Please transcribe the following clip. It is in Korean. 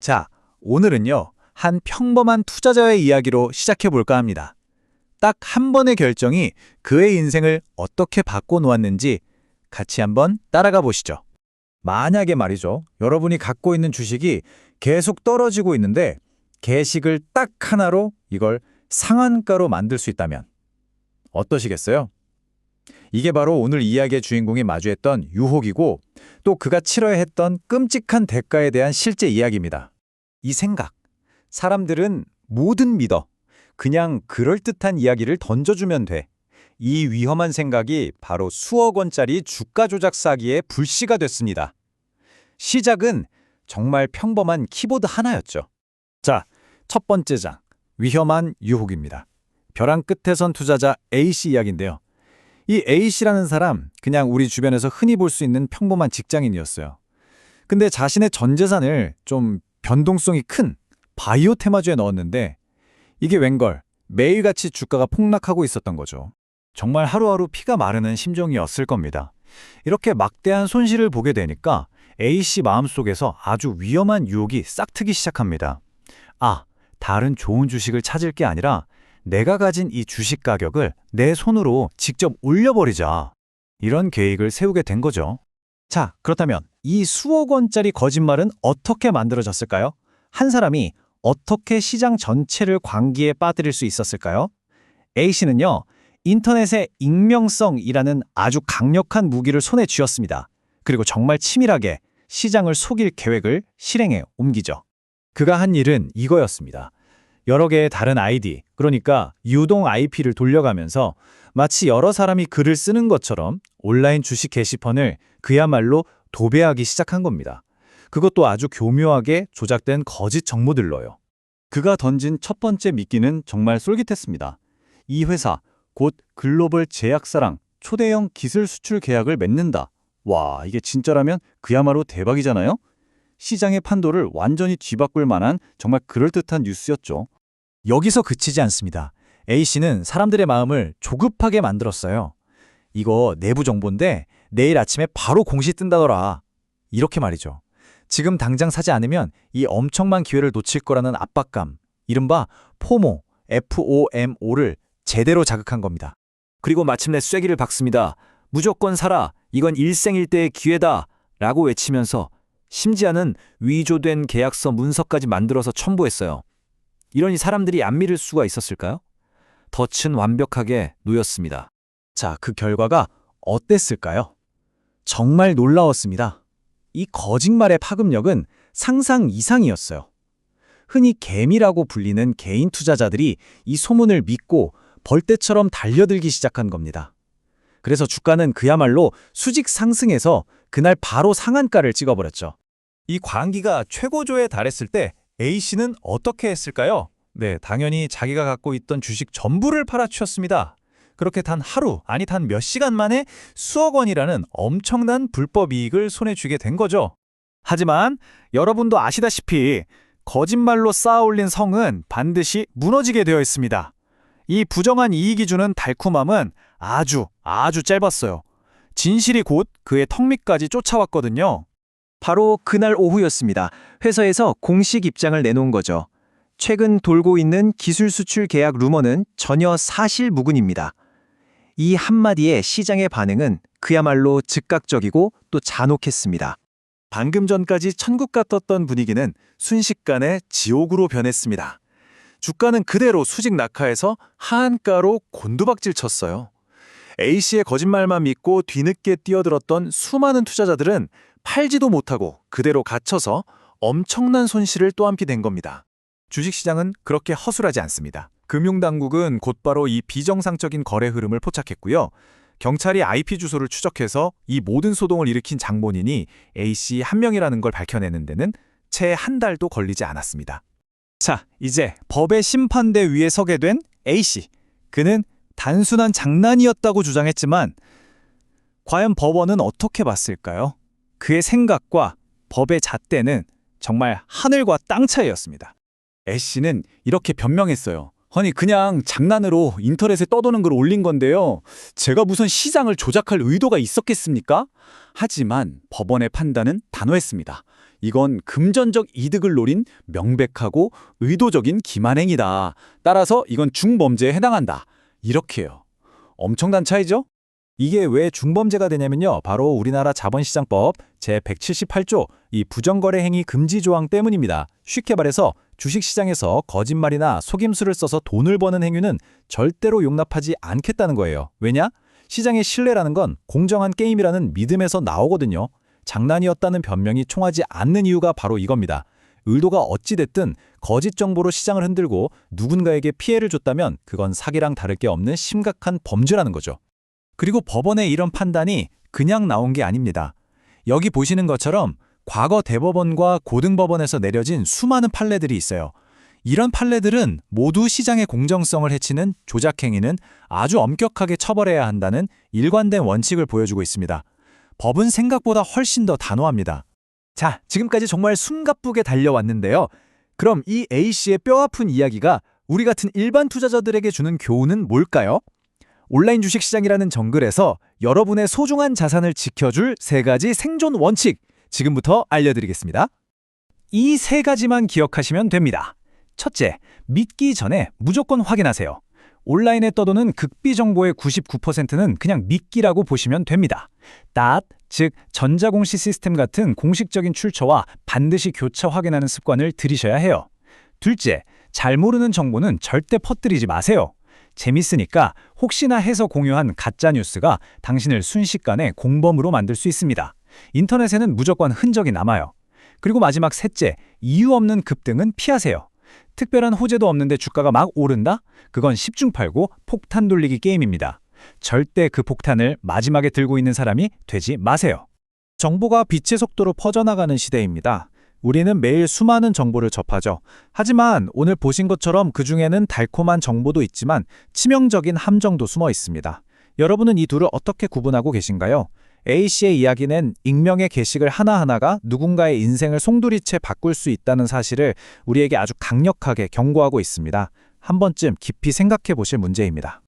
자, 오늘은요, 한 평범한 투자자의 이야기로 시작해 볼까 합니다. 딱 한 번의 결정이 그의 인생을 어떻게 바꿔놓았는지 같이 한번 따라가 보시죠. 만약에 말이죠, 여러분이 갖고 있는 주식이 계속 떨어지고 있는데 개식을 딱 하나로 이걸 상한가로 만들 수 있다면 어떠시겠어요? 이게 바로 오늘 이야기의 주인공이 마주했던 유혹이고 또 그가 치러야 했던 끔찍한 대가에 대한 실제 이야기입니다. 이 생각, 사람들은 뭐든 믿어. 그냥 그럴듯한 이야기를 던져주면 돼. 이 위험한 생각이 바로 수억 원짜리 주가 조작 사기의 불씨가 됐습니다. 시작은 정말 평범한 키보드 하나였죠. 자, 첫 번째 장, 위험한 유혹입니다. 벼랑 끝에 선 투자자 A씨 이야기인데요. 이 A씨라는 사람, 그냥 우리 주변에서 흔히 볼 수 있는 평범한 직장인이었어요. 근데 자신의 전 재산을 좀 변동성이 큰 바이오 테마주에 넣었는데 이게 웬걸 매일같이 주가가 폭락하고 있었던 거죠. 정말 하루하루 피가 마르는 심정이었을 겁니다. 이렇게 막대한 손실을 보게 되니까 A씨 마음속에서 아주 위험한 유혹이 싹트기 시작합니다. 아, 다른 좋은 주식을 찾을 게 아니라 내가 가진 이 주식 가격을 내 손으로 직접 올려버리자. 이런 계획을 세우게 된 거죠. 자, 그렇다면 이 수억 원짜리 거짓말은 어떻게 만들어졌을까요? 한 사람이 어떻게 시장 전체를 광기에 빠뜨릴 수 있었을까요? A씨는요, 인터넷의 익명성이라는 아주 강력한 무기를 손에 쥐었습니다. 그리고 정말 치밀하게 시장을 속일 계획을 실행에 옮기죠. 그가 한 일은 이거였습니다. 여러 개의 다른 아이디, 그러니까 유동 IP를 돌려가면서 마치 여러 사람이 글을 쓰는 것처럼 온라인 주식 게시판을 그야말로 도배하기 시작한 겁니다. 그것도 아주 교묘하게 조작된 거짓 정보들로요. 그가 던진 첫 번째 미끼는 정말 쏠깃했습니다. 이 회사, 곧 글로벌 제약사랑 초대형 기술 수출 계약을 맺는다. 와, 이게 진짜라면 그야말로 대박이잖아요? 시장의 판도를 완전히 뒤바꿀 만한 정말 그럴듯한 뉴스였죠. 여기서 그치지 않습니다. A씨는 사람들의 마음을 조급하게 만들었어요. 이거 내부 정보인데 내일 아침에 바로 공시 뜬다더라. 이렇게 말이죠. 지금 당장 사지 않으면 이 엄청난 기회를 놓칠 거라는 압박감, 이른바 포모, FOMO를 제대로 자극한 겁니다. 그리고 마침내 쐐기를 박습니다. 무조건 사라. 이건 일생일대의 기회다. 라고 외치면서 심지어는 위조된 계약서 문서까지 만들어서 첨부했어요. 이러니 사람들이 안 믿을 수가 있었을까요? 덫은 완벽하게 놓였습니다. 자, 그 결과가 어땠을까요? 정말 놀라웠습니다. 이 거짓말의 파급력은 상상 이상이었어요. 흔히 개미라고 불리는 개인 투자자들이 이 소문을 믿고 벌떼처럼 달려들기 시작한 겁니다. 그래서 주가는 그야말로 수직 상승해서 그날 바로 상한가를 찍어버렸죠. 이 광기가 최고조에 달했을 때 A씨는 어떻게 했을까요? 네, 당연히 자기가 갖고 있던 주식 전부를 팔아치웠습니다. 그렇게 단 하루, 아니 단 몇 시간 만에 수억 원이라는 엄청난 불법 이익을 손에 쥐게 된 거죠. 하지만 여러분도 아시다시피 거짓말로 쌓아올린 성은 반드시 무너지게 되어 있습니다. 이 부정한 이익이 주는 달콤함은 아주 짧았어요. 진실이 곧 그의 턱 밑까지 쫓아왔거든요. 바로 그날 오후였습니다. 회사에서 공식 입장을 내놓은 거죠. 최근 돌고 있는 기술 수출 계약 루머는 전혀 사실무근입니다. 이 한마디에 시장의 반응은 그야말로 즉각적이고 또 잔혹했습니다. 방금 전까지 천국 같았던 분위기는 순식간에 지옥으로 변했습니다. 주가는 그대로 수직 낙하해서 하한가로 곤두박질 쳤어요. A씨의 거짓말만 믿고 뒤늦게 뛰어들었던 수많은 투자자들은 팔지도 못하고 그대로 갇혀서 엄청난 손실을 또한피 낸 겁니다. 주식시장은 그렇게 허술하지 않습니다. 금융당국은 곧바로 이 비정상적인 거래 흐름을 포착했고요. 경찰이 IP 주소를 추적해서 이 모든 소동을 일으킨 장본인이 A씨 한 명이라는 걸 밝혀내는 데는 채 한 달도 걸리지 않았습니다. 자, 이제 법의 심판대 위에 서게 된 A씨. 그는 단순한 장난이었다고 주장했지만 과연 법원은 어떻게 봤을까요? 그의 생각과 법의 잣대는 정말 하늘과 땅 차이였습니다. A씨는 이렇게 변명했어요. 아니 그냥 장난으로 인터넷에 떠도는 걸 올린 건데요. 제가 무슨 시장을 조작할 의도가 있었겠습니까? 하지만 법원의 판단은 단호했습니다. 이건 금전적 이득을 노린 명백하고 의도적인 기만행위다. 따라서 이건 중범죄에 해당한다. 이렇게요. 엄청난 차이죠? 이게 왜 중범죄가 되냐면요. 바로 우리나라 자본시장법 제178조 이 부정거래 행위 금지 조항 때문입니다. 쉽게 말해서 주식시장에서 거짓말이나 속임수를 써서 돈을 버는 행위는 절대로 용납하지 않겠다는 거예요. 왜냐? 시장의 신뢰라는 건 공정한 게임이라는 믿음에서 나오거든요. 장난이었다는 변명이 통하지 않는 이유가 바로 이겁니다. 의도가 어찌됐든 거짓 정보로 시장을 흔들고 누군가에게 피해를 줬다면 그건 사기랑 다를 게 없는 심각한 범죄라는 거죠. 그리고 법원의 이런 판단이 그냥 나온 게 아닙니다. 여기 보시는 것처럼 과거 대법원과 고등법원에서 내려진 수많은 판례들이 있어요. 이런 판례들은 모두 시장의 공정성을 해치는 조작 행위는 아주 엄격하게 처벌해야 한다는 일관된 원칙을 보여주고 있습니다. 법은 생각보다 훨씬 더 단호합니다. 자, 지금까지 정말 숨가쁘게 달려왔는데요. 그럼 이 A씨의 뼈아픈 이야기가 우리 같은 일반 투자자들에게 주는 교훈은 뭘까요? 온라인 주식시장이라는 정글에서 여러분의 소중한 자산을 지켜줄 3가지 생존 원칙, 지금부터 알려드리겠습니다. 이 3가지만 기억하시면 됩니다. 첫째, 믿기 전에 무조건 확인하세요. 온라인에 떠도는 극비 정보의 99%는 그냥 믿기라고 보시면 됩니다. 즉 전자공시 시스템 같은 공식적인 출처와 반드시 교차 확인하는 습관을 들이셔야 해요. 둘째, 잘 모르는 정보는 절대 퍼뜨리지 마세요. 재밌으니까 혹시나 해서 공유한 가짜뉴스가 당신을 순식간에 공범으로 만들 수 있습니다. 인터넷에는 무조건 흔적이 남아요. 그리고 마지막 셋째, 이유 없는 급등은 피하세요. 특별한 호재도 없는데 주가가 막 오른다? 그건 10중 팔고 폭탄 돌리기 게임입니다. 절대 그 폭탄을 마지막에 들고 있는 사람이 되지 마세요. 정보가 빛의 속도로 퍼져나가는 시대입니다. 우리는 매일 수많은 정보를 접하죠. 하지만 오늘 보신 것처럼 그중에는 달콤한 정보도 있지만 치명적인 함정도 숨어 있습니다. 여러분은 이 둘을 어떻게 구분하고 계신가요? A씨의 이야기는 익명의 게시글 하나하나가 누군가의 인생을 송두리째 바꿀 수 있다는 사실을 우리에게 아주 강력하게 경고하고 있습니다. 한 번쯤 깊이 생각해 보실 문제입니다.